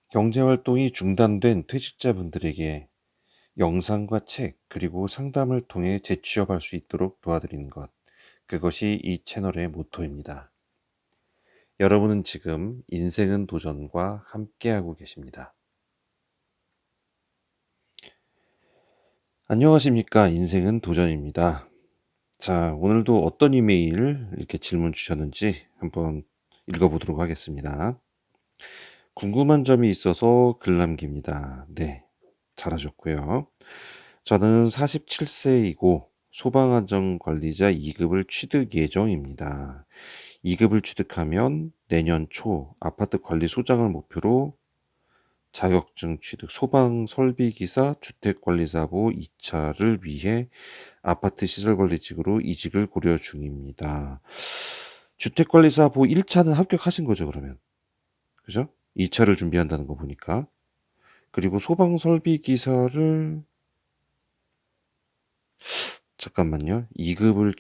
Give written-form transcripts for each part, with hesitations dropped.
경제활동이 중단된 퇴직자분들에게 영상과 책, 그리고 상담을 통해 재취업할 수 있도록 도와드리는 것. 그것이 이 채널의 모토입니다. 여러분은 지금 인생은 도전과 함께하고 계십니다. 안녕하십니까. 인생은 도전입니다. 자, 오늘도 어떤 이메일 이렇게 질문 주셨는지 한번 읽어보도록 하겠습니다. 궁금한 점이 있어서 글 남깁니다. 네, 잘하셨고요. 저는 47세이고 소방안전관리자 2급을 취득 예정입니다. 2급을 취득하면 내년 초 아파트 관리소장을 목표로 자격증 취득 소방설비기사 주택관리사보 2차를 위해 아파트 시설관리직으로 이직을 고려 중입니다. 주택관리사보 1차는 합격하신 거죠, 그러면? 그죠? 2차를 준비한다는 거 보니까. 그리고 소방설비기사를 잠깐만요. 2급을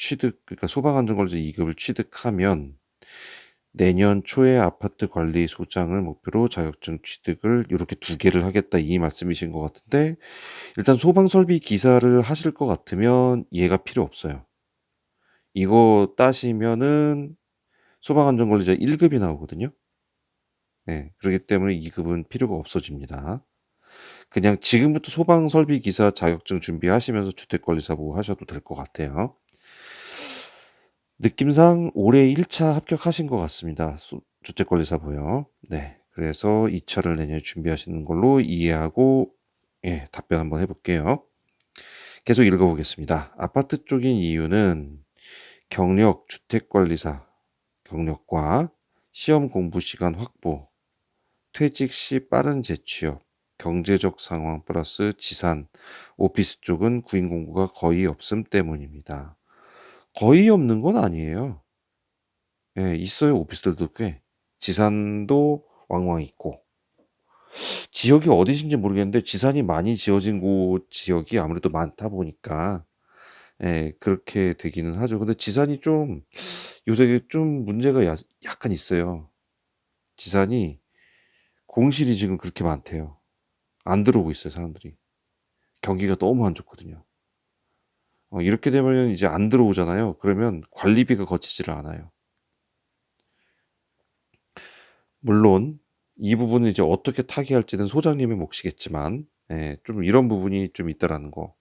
그러니까 소방안전관리자 2급을 취득하면 내년 초에 아파트 관리소장을 목표로 자격증 취득을 이렇게 두 개를 하겠다 이 말씀이신 것 같은데, 일단 소방설비 기사를 하실 것 같으면 얘가 필요 없어요. 이거 따시면은 소방안전관리자 1급이 나오거든요. 네, 그렇기 때문에 2급은 필요가 없어집니다. 그냥 지금부터 소방설비 기사 자격증 준비하시면서 주택관리사 보고 하셔도 될 것 같아요. 느낌상 올해 1차 합격하신 것 같습니다. 주택관리사보요. 네. 그래서 2차를 내년에 준비하시는 걸로 이해하고, 예, 답변 한번 해볼게요. 계속 읽어보겠습니다. 아파트 쪽인 이유는 경력, 주택관리사 경력과 시험 공부 시간 확보, 퇴직 시 빠른 재취업, 경제적 상황 플러스 지산, 오피스 쪽은 구인 공고가 거의 없음 때문입니다. 거의 없는 건 아니에요. 예, 있어요. 오피스텔도 꽤. 지산도 왕왕 있고. 지역이 어디신지 모르겠는데 지산이 많이 지어진 곳 지역이 아무래도 많다 보니까 예, 그렇게 되기는 하죠. 근데 지산이 좀 요새 좀 문제가 약간 있어요. 지산이 공실이 지금 그렇게 많대요. 안 들어오고 있어요, 사람들이. 경기가 너무 안 좋거든요. 이렇게 되면 이제 안 들어오잖아요. 그러면 관리비가 거치지를 않아요. 물론 이 부분은 이제 어떻게 타개할지는 소장님의 몫이겠지만, 예, 좀 이런 부분이 좀 있다라는 거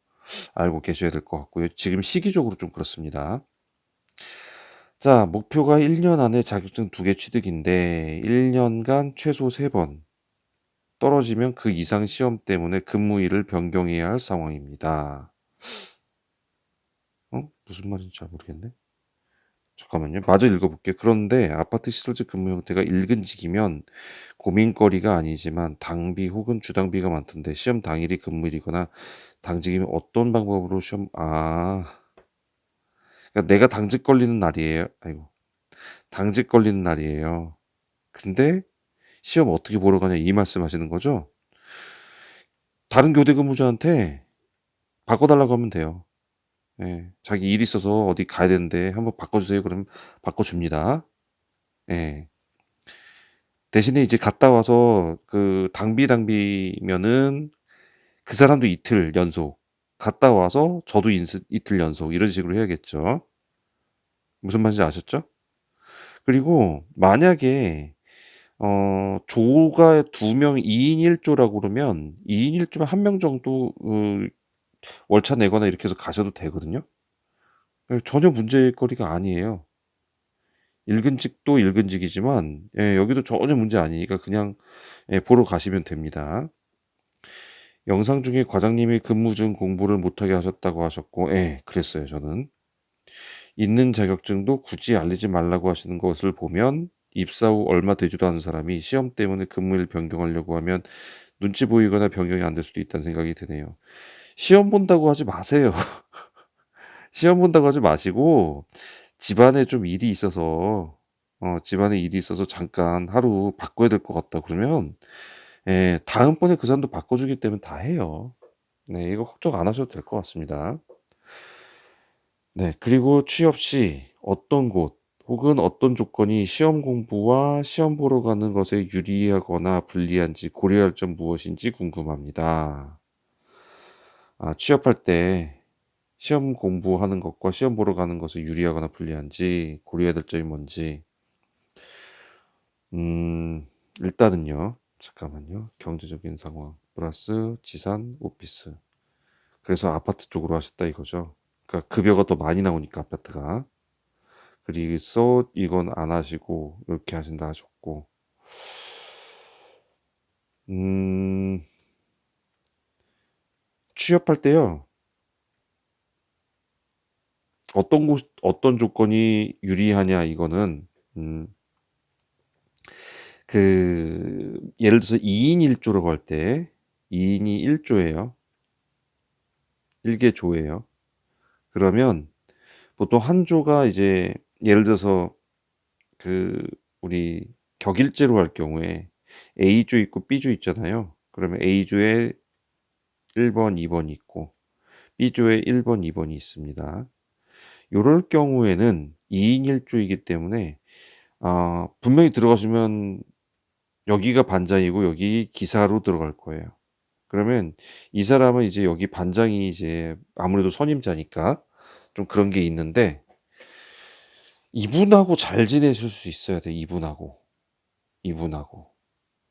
알고 계셔야 될 것 같고요. 지금 시기적으로 좀 그렇습니다. 자, 목표가 1년 안에 자격증 2개 취득인데 1년간 최소 3번 떨어지면 그 이상 시험 때문에 근무일을 변경해야 할 상황입니다. 무슨 말인지 잘 모르겠네. 잠깐만요. 마저 읽어볼게요. 그런데 아파트 시설직 근무 형태가 일근직이면 고민거리가 아니지만 당비 혹은 주당비가 많던데 시험 당일이 근무일이거나 당직이면 어떤 방법으로 그러니까 내가 당직 걸리는 날이에요. 아이고, 당직 걸리는 날이에요. 근데 시험 어떻게 보러 가냐 이 말씀하시는 거죠? 다른 교대 근무자한테 바꿔달라고 하면 돼요. 예, 자기 일 있어서 어디 가야 되는데 한번 바꿔주세요. 그럼 바꿔줍니다. 예. 대신에 이제 갔다 와서 그 당비면은 그 사람도 이틀 연속, 갔다 와서 저도 이틀 연속 이런 식으로 해야겠죠. 무슨 말인지 아셨죠? 그리고 만약에 조가 2명 2인 1조라고 그러면 2인 1조면 1명 정도 월차 내거나 이렇게 해서 가셔도 되거든요. 전혀 문제거리가 아니에요. 일근직도 일근직이지만 예, 여기도 전혀 문제 아니니까 그냥 예, 보러 가시면 됩니다. 영상 중에 과장님이 근무 중 공부를 못하게 하셨다고 하셨고, 예, 그랬어요, 저는. 있는 자격증도 굳이 알리지 말라고 하시는 것을 보면 입사 후 얼마 되지도 않은 사람이 시험 때문에 근무일 변경하려고 하면 눈치 보이거나 변경이 안 될 수도 있다는 생각이 드네요. 시험 본다고 하지 마세요. 시험 본다고 하지 마시고 집안에 좀 일이 있어서 집안에 일이 있어서 잠깐 하루 바꿔야 될 것 같다 그러면 예, 다음번에 그 사람도 바꿔주기 때문에 다 해요. 네, 이거 걱정 안 하셔도 될 것 같습니다. 네, 그리고 취업 시 어떤 곳, 혹은 어떤 조건이 시험 공부와 시험 보러 가는 것에 유리하거나 불리한지 고려할 점 무엇인지 궁금합니다. 취업할 때 시험 공부하는 것과 시험 보러 가는 것에 유리하거나 불리한지 고려해야 될 점이 뭔지. 일단은요. 잠깐만요. 경제적인 상황 플러스 지산 오피스. 그래서 아파트 쪽으로 하셨다 이거죠. 그러니까 급여가 더 많이 나오니까 아파트가. 그래서 이건 안 하시고 이렇게 하신다 하셨고. 음, 취업할 때요. 어떤 조건이 유리하냐 이거는 예를 들어서 2인 1조로 갈 때 2인이 1조예요. 1개 조예요. 그러면 보통 한 조가 이제 예를 들어서 그 우리 격일제로 할 경우에 A조 있고 B조 있잖아요. 그러면 A조에 1번, 2번이 있고 B조에 1번, 2번이 있습니다. 요럴 경우에는 2인 1조이기 때문에 분명히 들어가시면 여기가 반장이고 여기 기사로 들어갈 거예요. 그러면 이 사람은 이제 여기 반장이 이제 아무래도 선임자니까 좀 그런 게 있는데 이분하고 잘 지내실 수 있어야 돼. 이분하고.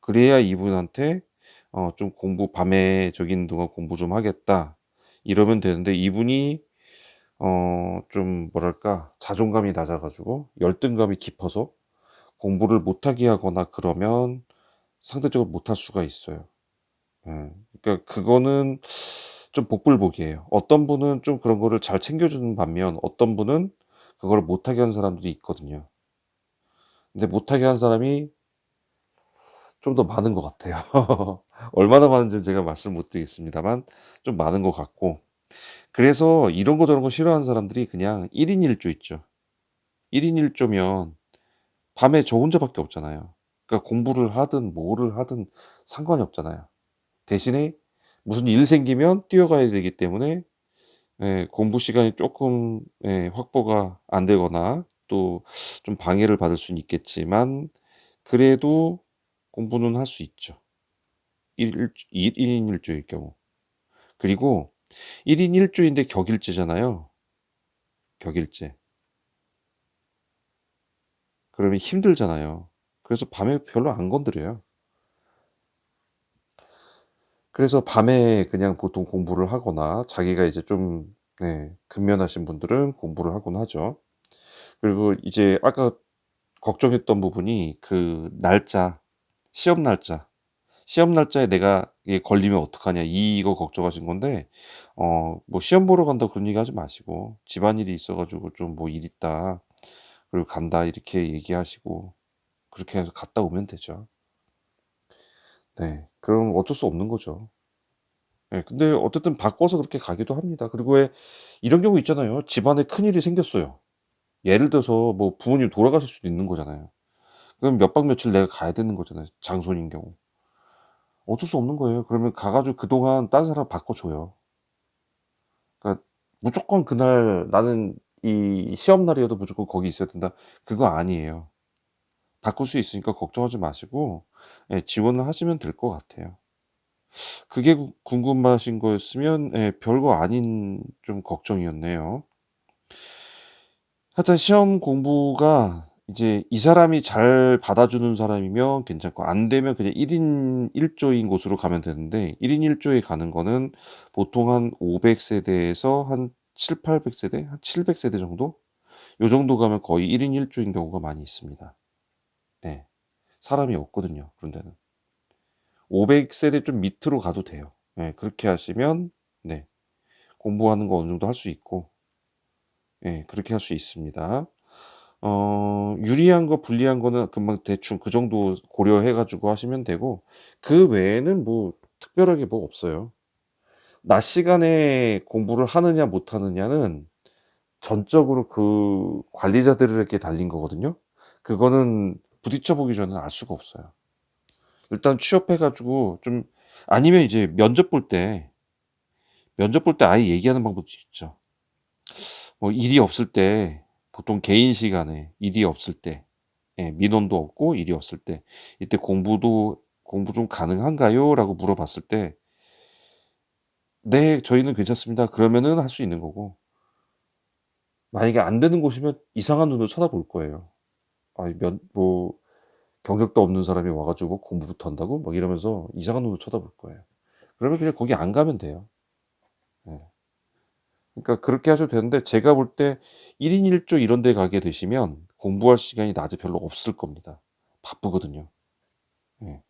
그래야 이분한테 좀 공부 밤에 저기 있는 동안 공부 좀 하겠다. 이러면 되는데 이분이 좀 뭐랄까 자존감이 낮아가지고 열등감이 깊어서 공부를 못하게 하거나 그러면 상대적으로 못할 수가 있어요. 그러니까 그거는 좀 복불복이에요. 어떤 분은 좀 그런 거를 잘 챙겨주는 반면 어떤 분은 그걸 못하게 하는 사람들이 있거든요. 근데 못하게 하는 사람이 좀 더 많은 것 같아요. 얼마나 많은지는 제가 말씀 못 드리겠습니다만 좀 많은 것 같고 그래서 이런 거 저런 거 싫어하는 사람들이 그냥 1인 1조 있죠. 1인 1조면 밤에 저 혼자밖에 없잖아요. 그러니까 공부를 하든 뭐를 하든 상관이 없잖아요. 대신에 무슨 일 생기면 뛰어가야 되기 때문에 공부 시간이 조금 확보가 안 되거나 또 좀 방해를 받을 수는 있겠지만 그래도 공부는 할 수 있죠. 1인 1조일 경우. 그리고 1인 1조인데 격일제잖아요. 격일제. 그러면 힘들잖아요. 그래서 밤에 별로 안 건드려요. 그래서 밤에 그냥 보통 공부를 하거나 자기가 이제 좀 근면하신 분들은 공부를 하곤 하죠. 그리고 이제 아까 걱정했던 부분이 그 날짜, 시험 날짜. 시험 날짜에 내가 이게 걸리면 어떡하냐 이거 걱정하신 건데 뭐 시험 보러 간다 그런 얘기 하지 마시고 집안일이 있어 가지고 좀 뭐 일 있다. 그리고 간다 이렇게 얘기하시고 그렇게 해서 갔다 오면 되죠. 네. 그럼 어쩔 수 없는 거죠. 예. 근데 어쨌든 바꿔서 그렇게 가기도 합니다. 그리고 왜 이런 경우 있잖아요. 집안에 큰일이 생겼어요. 예를 들어서 뭐 부모님 돌아가실 수도 있는 거잖아요. 그럼 몇 박 며칠 내가 가야 되는 거잖아요, 장손인 경우. 어쩔 수 없는 거예요. 그러면 가 가지고 그동안 딴 사람 바꿔 줘요. 그러니까 무조건 그날 나는 이 시험 날이어도 무조건 거기 있어야 된다. 그거 아니에요. 바꿀 수 있으니까 걱정하지 마시고 지원을 하시면 될 것 같아요. 그게 궁금하신 거였으면 별거 아닌 좀 걱정이었네요. 하여튼 시험 공부가 이제 이 사람이 잘 받아주는 사람이면 괜찮고 안 되면 그냥 1인 1조인 곳으로 가면 되는데 1인 1조에 가는 거는 보통 한 500 세대에서 한 700-800 세대, 한 700 세대 정도? 요 정도 가면 거의 1인 1조인 경우가 많이 있습니다. 네. 사람이 없거든요, 그런 데는. 500 세대 좀 밑으로 가도 돼요. 그렇게 하시면 네. 공부하는 거 어느 정도 할 수 있고 그렇게 할 수 있습니다. 유리한 거 불리한 거는 금방 대충 그 정도 고려해 가지고 하시면 되고 그 외에는 뭐 특별하게 뭐 없어요. 낮 시간에 공부를 하느냐 못 하느냐는 전적으로 그 관리자들에게 달린 거거든요. 그거는 부딪혀 보기 전에는 알 수가 없어요. 일단 취업해 가지고 좀 아니면 이제 면접 볼 때 아예 얘기하는 방법도 있죠. 뭐 일이 없을 때 보통 개인 시간에 일이 없을 때, 예, 민원도 없고 일이 없을 때, 이때 공부 좀 가능한가요? 라고 물어봤을 때, 네, 저희는 괜찮습니다. 그러면은 할 수 있는 거고, 만약에 안 되는 곳이면 이상한 눈으로 쳐다볼 거예요. 아, 경력도 없는 사람이 와가지고 공부부터 한다고? 막 이러면서 이상한 눈으로 쳐다볼 거예요. 그러면 그냥 거기 안 가면 돼요. 예. 그러니까 그렇게 하셔도 되는데, 제가 볼 때 1인 1조 이런 데 가게 되시면 공부할 시간이 낮에 별로 없을 겁니다. 바쁘거든요. 예.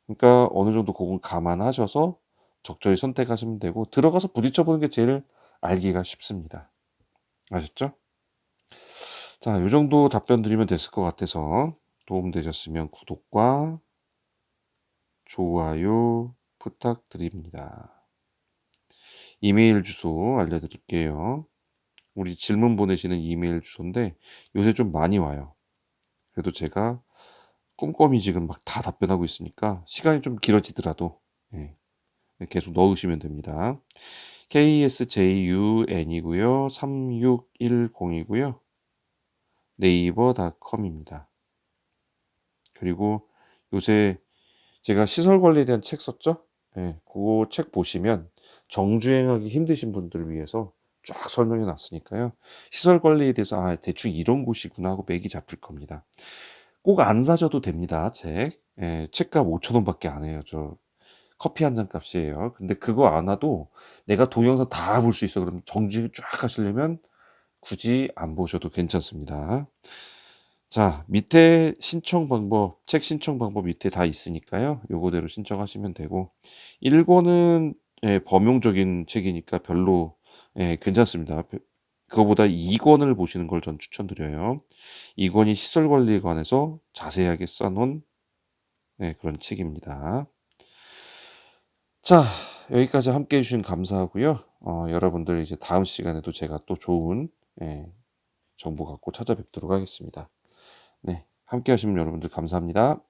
그러니까 어느 정도 그건 감안하셔서 적절히 선택하시면 되고, 들어가서 부딪혀 보는 게 제일 알기가 쉽습니다. 아셨죠? 자, 요 정도 답변 드리면 됐을 것 같아서 도움되셨으면 구독과 좋아요 부탁드립니다. 이메일 주소 알려드릴게요. 우리 질문 보내시는 이메일 주소인데 요새 좀 많이 와요. 그래도 제가 꼼꼼히 지금 막 다 답변하고 있으니까 시간이 좀 길어지더라도, 예, 계속 넣으시면 됩니다. ksjun이고요. 3610이고요. 네이버닷컴입니다. 그리고 요새 제가 시설 관리에 대한 책 썼죠? 예, 그거 책 보시면 정주행하기 힘드신 분들을 위해서 쫙 설명해 놨으니까요. 시설 관리에 대해서 대충 이런 곳이구나 하고 맥이 잡힐 겁니다. 꼭 안 사셔도 됩니다, 책. 예, 책값 5,000원밖에 안 해요. 저 커피 한 잔 값이에요. 근데 그거 안 와도 내가 동영상 다 볼 수 있어. 그럼 정주행 쫙 하시려면 굳이 안 보셔도 괜찮습니다. 자, 밑에 신청 방법, 책 신청 방법 밑에 다 있으니까요. 요거대로 신청하시면 되고, 1권은 예, 범용적인 책이니까 별로, 예, 괜찮습니다. 그거보다 2권을 보시는 걸 전 추천드려요. 2권이 시설 관리에 관해서 자세하게 써놓은, 네, 그런 책입니다. 자, 여기까지 함께 해주신 감사하고요. 여러분들 이제 다음 시간에도 제가 또 좋은, 예, 정보 갖고 찾아뵙도록 하겠습니다. 네, 함께 하시면 여러분들 감사합니다.